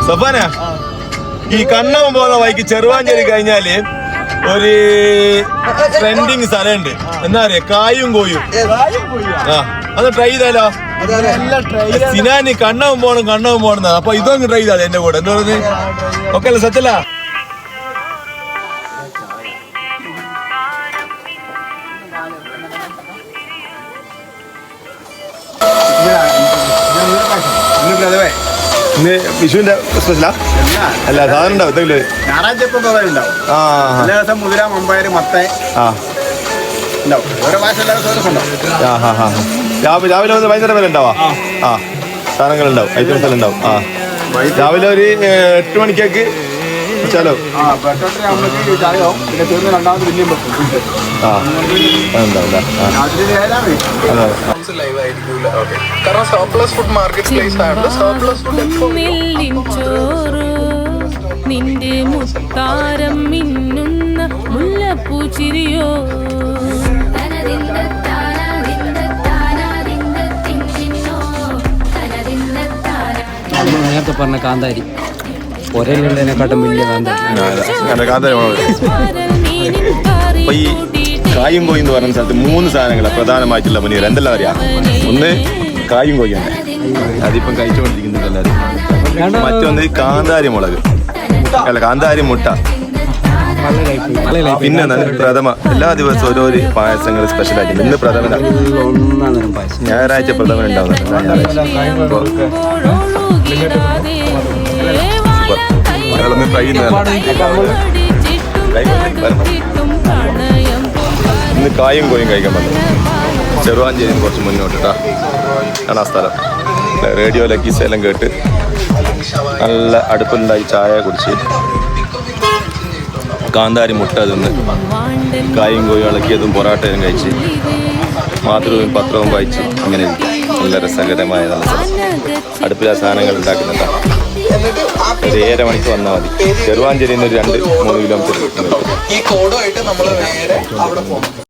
സഫാന ഈ കണ്ണവൻ പോകുന്ന വഴിക്ക് ചെറുവാഞ്ചേരി കഴിഞ്ഞാല് ഒരു ട്രെൻഡിങ് സ്ഥലമുണ്ട് എന്താ പറയാ കായും കോയും ആ അത് ട്രൈ ചെയ്താലോ സിനാനി കണ്ണവൻ പോണം അപ്പൊ ഇതൊന്ന് ട്രൈ ചെയ്താലേ എന്റെ കൂടെ എന്താ പറയുന്നത് ഓക്കെ അല്ലേ സത്യല്ല ഇന്ന് വിഷുവിന്റെ സ്പെഷ്യലാ അല്ല സാധനം ഉണ്ടാവും എന്തെങ്കിലും ഞായറാഴ്ച ഇപ്പൊ എല്ലാ ദിവസം മുതിര മമ്പയർ മത്ത ഉണ്ടാവും ഓരോ ഭാഷ എല്ലാ ദിവസവും ഉണ്ടാവും രാവിലെ വന്ന് വൈകുന്നേരം വരെ ഉണ്ടാവാ ആ സാധനങ്ങളുണ്ടാവും ഐറ്റംസ് എല്ലാം ഉണ്ടാവും ആ രാവിലെ ഒരു 8 മണിക്കേക്ക് ചലോ കാരണം സർപ്ലസ് ഫുഡ് മാർക്കറ്റ് പ്ലേസ് ആയതുകൊണ്ട് സർപ്ലസ് ഫുഡ് നിന്റെ മുത്താരം മിന്നുന്ന മുല്ലപ്പൂച്ചിരിയോ നേരത്തെ പറഞ്ഞ കാന്താരി ഒരേലുള്ളതിനെക്കാട്ടും വലിയ കാന്താരി അപ്പൊ ഈ കായും കോയും എന്ന് പറയുന്ന സ്ഥലത്ത് 3 സാധനങ്ങളാണ് പ്രധാനമായിട്ടുള്ള മുനീർ എന്തെല്ലാം അറിയാം ഒന്ന് കായും കോയും അതിപ്പം കഴിച്ചുകൊണ്ടിരിക്കുന്നുണ്ട് എല്ലാവരും മറ്റൊന്ന് കാന്താരി മുളക് അല്ല കാന്താരി മുട്ട പിന്നെ പ്രഥമ എല്ലാ ദിവസവും ഓരോ പായസങ്ങൾ സ്പെഷ്യൽ ആയിട്ട് ഇന്ന് പ്രഥമ ഞായറാഴ്ച പ്രഥമ ഉണ്ടാവുന്നുണ്ട് ട്രൈ ഇന്ന് കായും കോയും കഴിക്കാൻ പറ്റും ചെറുവാഞ്ചേരി കുറച്ച് മുന്നോട്ടിട്ടാ ആണ് ആ സ്ഥലം റേഡിയോ ലക്കീസ് എല്ലാം കേട്ട് നല്ല അടുപ്പുണ്ടായി ചായ കുടിച്ച് കാന്താരി മുട്ട തിന്ന് കായും കോയും ഇളക്കിയതും പൊറാട്ടയും കഴിച്ച് മാതൃവും പത്രവും വായിച്ച് അങ്ങനെ നല്ല രസകരമായ നല്ല അടുപ്പിൽ ആ സാധനങ്ങൾ ഉണ്ടാക്കുന്നുണ്ട് ഒരു 7 മണിക്ക് വന്നാൽ മതി ചെറുവാഞ്ചേരിയിൽ നിന്ന് ഒരു 2-3 കിലോമീറ്റർ ഈ കോഡുമായിട്ട് നമ്മൾ നേരെ അവിടെ പോകും.